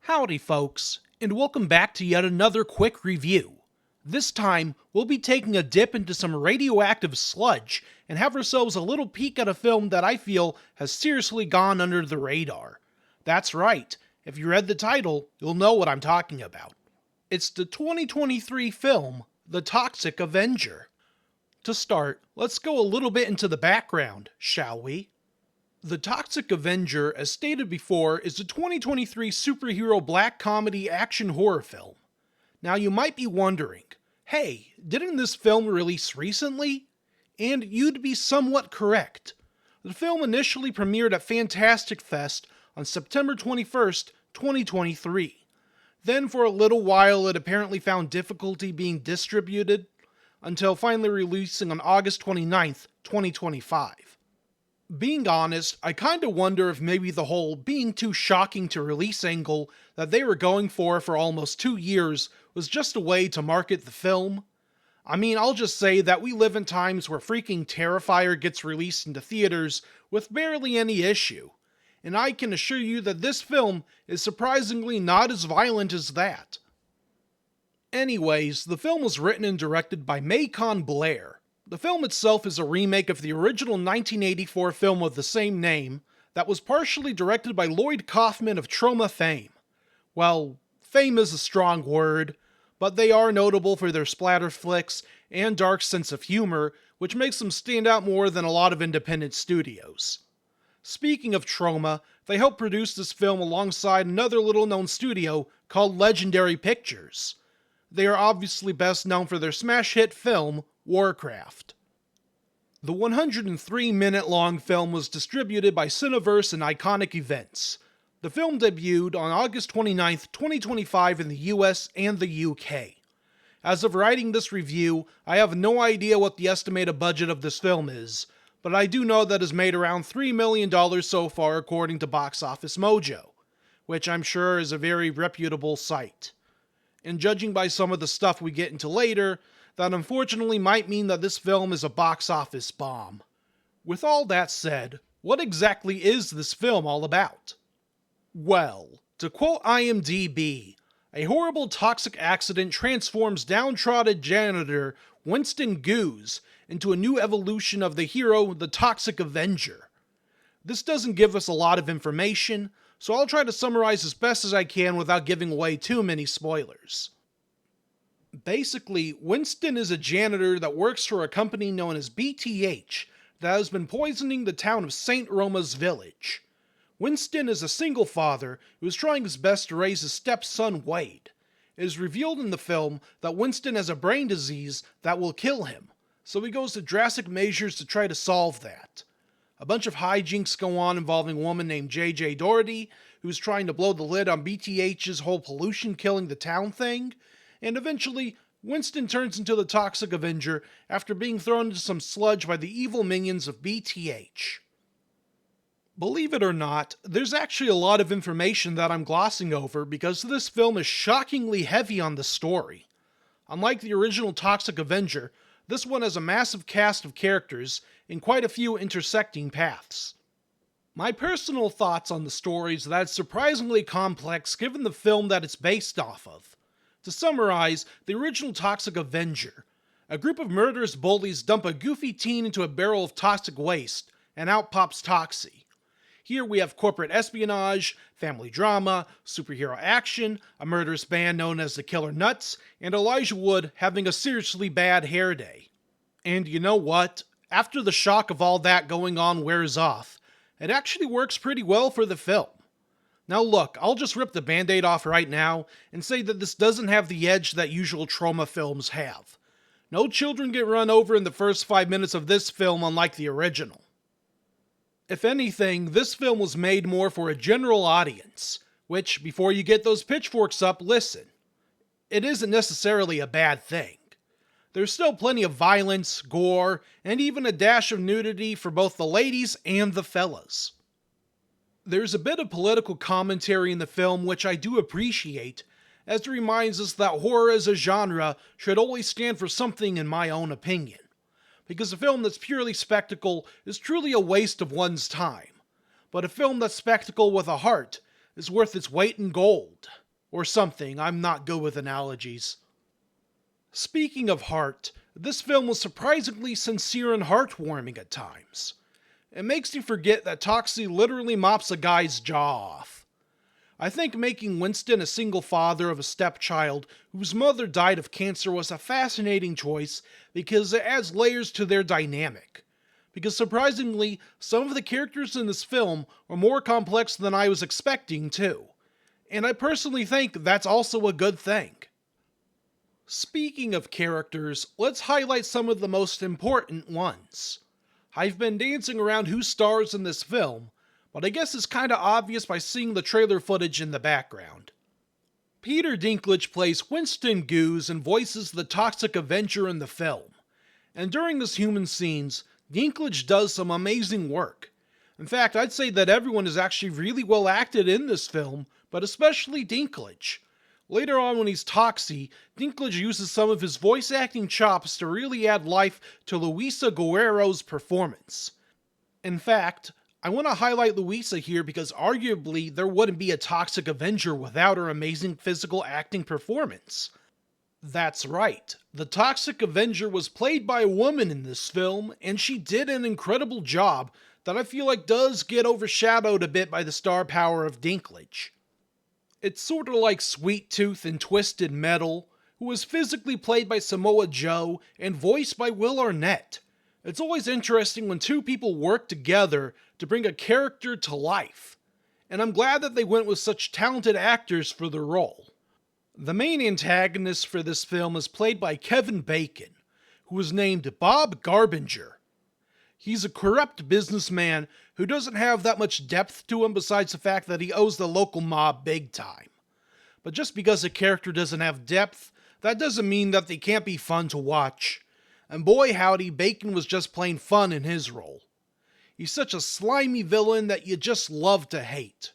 Howdy folks, and welcome back to yet another quick review. This time, we'll be taking a dip into some radioactive sludge and have ourselves a little peek at a film that I feel has seriously gone under the radar. That's right, if you read the title, you'll know what I'm talking about. It's the 2023 film, The Toxic Avenger. To start, let's go a little bit into the background, shall we? The Toxic Avenger, as stated before, is a 2023 superhero black comedy action horror film. Now you might be wondering, hey, didn't this film release recently? And you'd be somewhat correct. The film initially premiered at Fantastic Fest on September 21st, 2023. Then for a little while it apparently found difficulty being distributed, until finally releasing on August 29th, 2025. Being honest, I kinda wonder if maybe the whole being too shocking to release angle that they were going for almost 2 years was just a way to market the film. I mean, I'll just say that we live in times where freaking Terrifier gets released into theaters with barely any issue, and I can assure you that this film is surprisingly not as violent as that. Anyways, the film was written and directed by Macon Blair. The film itself is a remake of the original 1984 film of the same name that was partially directed by Lloyd Kaufman of Troma fame. Well, fame is a strong word, but they are notable for their splatter flicks and dark sense of humor, which makes them stand out more than a lot of independent studios. Speaking of Troma, they helped produce this film alongside another little-known studio called Legendary Pictures. They are obviously best known for their smash hit film, Warcraft. The 103-minute-long film was distributed by Cineverse and Iconic Events. The film debuted on August 29, 2025 in the US and the UK. As of writing this review, I have no idea what the estimated budget of this film is, but I do know that it has made around $3 million so far according to Box Office Mojo, which I'm sure is a very reputable site. And judging by some of the stuff we get into later, that unfortunately might mean that this film is a box office bomb. With all that said, what exactly is this film all about? Well, to quote IMDb, a horrible toxic accident transforms downtrodden janitor Winston Goose into a new evolution of the hero, the Toxic Avenger. This doesn't give us a lot of information, so I'll try to summarize as best as I can without giving away too many spoilers. Basically, Winston is a janitor that works for a company known as BTH that has been poisoning the town of St. Roma's Village. Winston is a single father who is trying his best to raise his stepson Wade. It is revealed in the film that Winston has a brain disease that will kill him, so he goes to drastic measures to try to solve that. A bunch of hijinks go on involving a woman named JJ Doherty, who's trying to blow the lid on BTH's whole pollution killing the town thing, and eventually, Winston turns into the Toxic Avenger after being thrown into some sludge by the evil minions of BTH. Believe it or not, there's actually a lot of information that I'm glossing over because this film is shockingly heavy on the story. Unlike the original Toxic Avenger, this one has a massive cast of characters and quite a few intersecting paths. My personal thoughts on the story is that it's surprisingly complex given the film that it's based off of. To summarize, the original Toxic Avenger. A group of murderous bullies dump a goofy teen into a barrel of toxic waste, and out pops Toxie. Here we have corporate espionage, family drama, superhero action, a murderous band known as the Killer Nuts, and Elijah Wood having a seriously bad hair day. And you know what? After the shock of all that going on wears off, it actually works pretty well for the film. Now look, I'll just rip the band-aid off right now and say that this doesn't have the edge that usual Troma films have. No children get run over in the first 5 minutes of this film unlike the original. If anything, this film was made more for a general audience, which, before you get those pitchforks up, listen. It isn't necessarily a bad thing. There's still plenty of violence, gore, and even a dash of nudity for both the ladies and the fellas. There's a bit of political commentary in the film which I do appreciate, as it reminds us that horror as a genre should always stand for something in my own opinion. Because a film that's purely spectacle is truly a waste of one's time. But a film that's spectacle with a heart is worth its weight in gold. Or something, I'm not good with analogies. Speaking of heart, this film was surprisingly sincere and heartwarming at times. It makes you forget that Toxie literally mops a guy's jaw off. I think making Winston a single father of a stepchild whose mother died of cancer was a fascinating choice because it adds layers to their dynamic. Because surprisingly, some of the characters in this film are more complex than I was expecting too. And I personally think that's also a good thing. Speaking of characters, let's highlight some of the most important ones. I've been dancing around who stars in this film, but I guess it's kinda obvious by seeing the trailer footage in the background. Peter Dinklage plays Winston Goose and voices the toxic Avenger in the film. And during his human scenes, Dinklage does some amazing work. In fact, I'd say that everyone is actually really well acted in this film, but especially Dinklage. Later on when he's Toxie, Dinklage uses some of his voice acting chops to really add life to Luisa Guerrero's performance. In fact, I want to highlight Luisa here because arguably there wouldn't be a Toxic Avenger without her amazing physical acting performance. That's right, the Toxic Avenger was played by a woman in this film, and she did an incredible job that I feel like does get overshadowed a bit by the star power of Dinklage. It's sorta like Sweet Tooth in Twisted Metal, who was physically played by Samoa Joe and voiced by Will Arnett. It's always interesting when two people work together to bring a character to life, and I'm glad that they went with such talented actors for the role. The main antagonist for this film is played by Kevin Bacon, who is named Bob Garbinger. He's a corrupt businessman who doesn't have that much depth to him besides the fact that he owes the local mob big time. But just because a character doesn't have depth, that doesn't mean that they can't be fun to watch. And boy howdy, Bacon was just plain fun in his role. He's such a slimy villain that you just love to hate.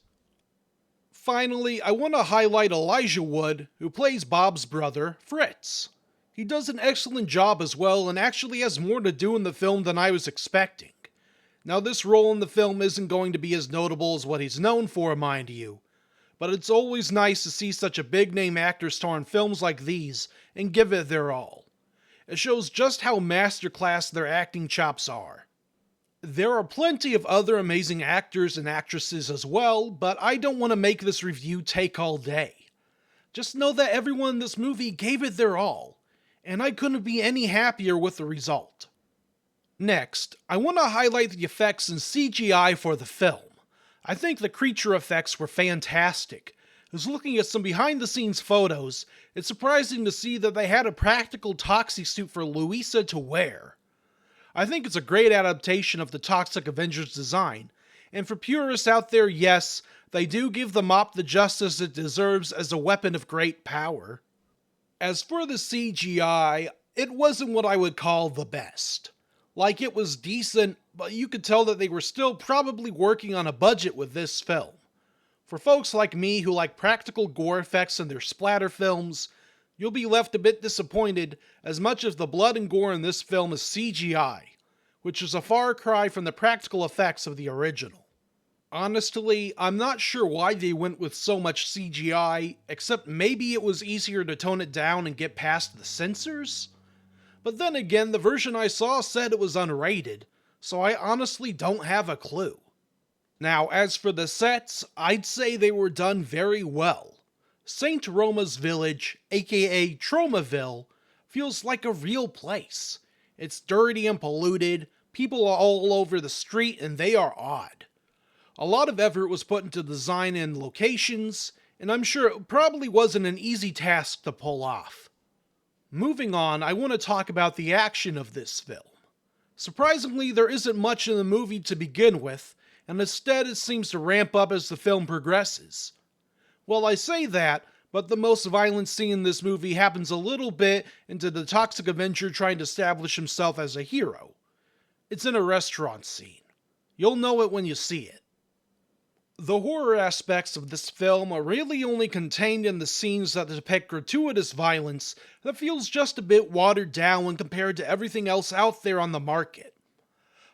Finally, I want to highlight Elijah Wood, who plays Bob's brother, Fritz. He does an excellent job as well and actually has more to do in the film than I was expecting. Now this role in the film isn't going to be as notable as what he's known for, mind you, but it's always nice to see such a big name actor star in films like these and give it their all. It shows just how masterclass their acting chops are. There are plenty of other amazing actors and actresses as well, but I don't want to make this review take all day. Just know that everyone in this movie gave it their all, and I couldn't be any happier with the result. Next, I want to highlight the effects and CGI for the film. I think the creature effects were fantastic. As looking at some behind the scenes photos, it's surprising to see that they had a practical Toxie suit for Luisa to wear. I think it's a great adaptation of the Toxic Avenger's design, and for purists out there, yes, they do give the mop the justice it deserves as a weapon of great power. As for the CGI, it wasn't what I would call the best. Like, it was decent, but you could tell that they were still probably working on a budget with this film. For folks like me who like practical gore effects in their splatter films, you'll be left a bit disappointed as much of the blood and gore in this film is CGI, which is a far cry from the practical effects of the original. Honestly, I'm not sure why they went with so much CGI, except maybe it was easier to tone it down and get past the censors? But then again, the version I saw said it was unrated, so I honestly don't have a clue. Now, as for the sets, I'd say they were done very well. St. Roma's Village, aka Tromaville, feels like a real place. It's dirty and polluted, people are all over the street, and they are odd. A lot of effort was put into design and locations, and I'm sure it probably wasn't an easy task to pull off. Moving on, I want to talk about the action of this film. Surprisingly, there isn't much in the movie to begin with, and instead it seems to ramp up as the film progresses. Well, I say that, but the most violent scene in this movie happens a little bit into the Toxic Avenger trying to establish himself as a hero. It's in a restaurant scene. You'll know it when you see it. The horror aspects of this film are really only contained in the scenes that depict gratuitous violence that feels just a bit watered down when compared to everything else out there on the market.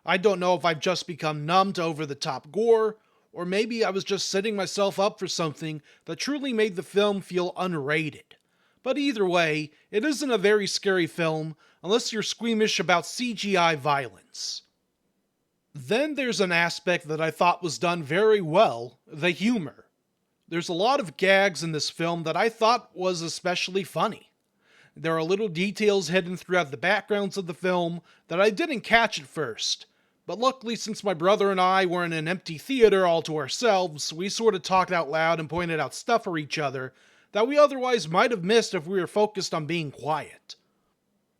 I don't know if I've just become numb to over-the-top gore, or maybe I was just setting myself up for something that truly made the film feel unrated. But either way, it isn't a very scary film unless you're squeamish about CGI violence. Then there's an aspect that I thought was done very well, the humor. There's a lot of gags in this film that I thought was especially funny. There are little details hidden throughout the backgrounds of the film that I didn't catch at first, but luckily since my brother and I were in an empty theater all to ourselves, we sort of talked out loud and pointed out stuff for each other that we otherwise might have missed if we were focused on being quiet.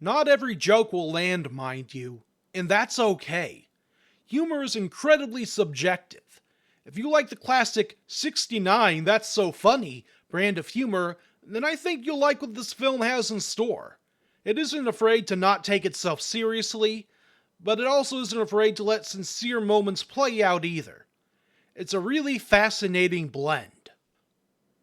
Not every joke will land, mind you, and that's okay. Humor is incredibly subjective. If you like the classic 69 that's so funny brand of humor, then I think you'll like what this film has in store. It isn't afraid to not take itself seriously, but it also isn't afraid to let sincere moments play out either. It's a really fascinating blend.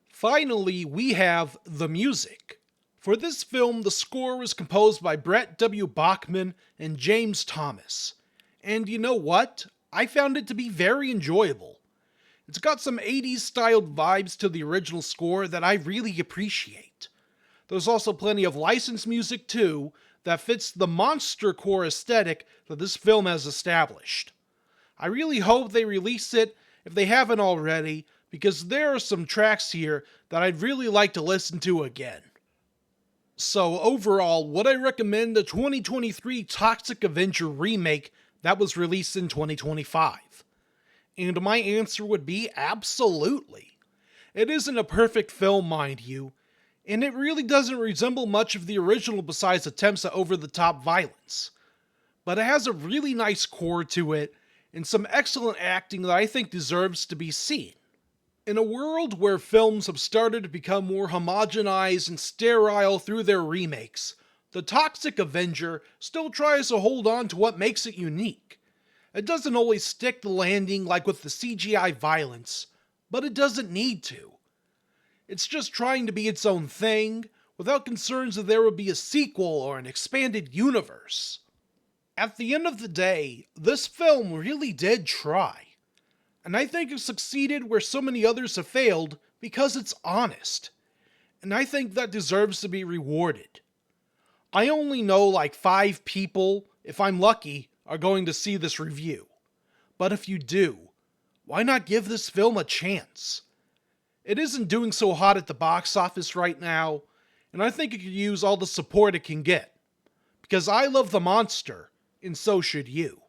Finally, we have the music. For this film, the score was composed by Brett W. Bachman and James Thomas. And you know what? I found it to be very enjoyable. It's got some 80s styled vibes to the original score that I really appreciate. There's also plenty of licensed music too that fits the monster core aesthetic that this film has established. I really hope they release it if they haven't already, because there are some tracks here that I'd really like to listen to again. So overall, would I recommend the 2023 Toxic Avenger remake that was released in 2025? And my answer would be absolutely. It isn't a perfect film, mind you, and it really doesn't resemble much of the original besides attempts at over-the-top violence. But it has a really nice core to it, and some excellent acting that I think deserves to be seen. In a world where films have started to become more homogenized and sterile through their remakes, the Toxic Avenger still tries to hold on to what makes it unique. It doesn't always stick the landing like with the CGI violence, but it doesn't need to. It's just trying to be its own thing, without concerns that there would be a sequel or an expanded universe. At the end of the day, this film really did try. And I think it succeeded where so many others have failed because it's honest. And I think that deserves to be rewarded. I only know like 5 people, if I'm lucky, are going to see this review. But if you do, why not give this film a chance? It isn't doing so hot at the box office right now, and I think it could use all the support it can get. Because I love the monster, and so should you.